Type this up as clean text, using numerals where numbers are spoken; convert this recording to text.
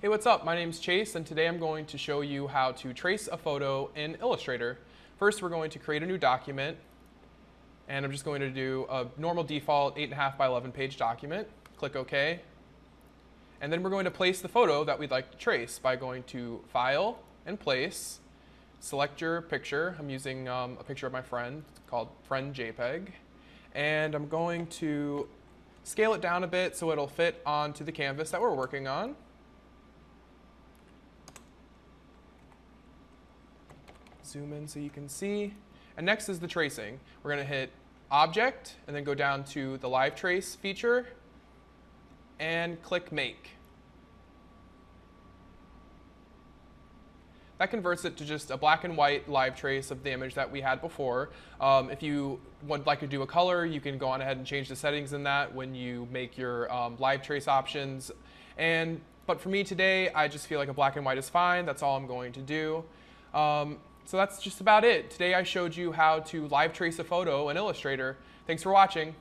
Hey, what's up? My name's Chase, and today I'm going to show you how to trace a photo in Illustrator. First, we're going to create a new document, and I'm just going to do a normal default 8.5 by 11 page document. Click OK. And then we're going to place the photo that we'd like to trace by going to File and Place. Select your picture. I'm using a picture of my friend. It's called Friend JPEG. And I'm going to scale it down a bit so it'll fit onto the canvas that we're working on. Zoom in so you can see. And next is the tracing. We're going to hit Object and then go down to the Live Trace feature and click Make. That converts it to just a black and white live trace of the image that we had before. If you would like to do a color, you can go on ahead and change the settings in that when you make your live trace options. But for me today, I just feel like a black and white is fine. That's all I'm going to do. So that's just about it. Today I showed you how to live trace a photo in Illustrator. Thanks for watching.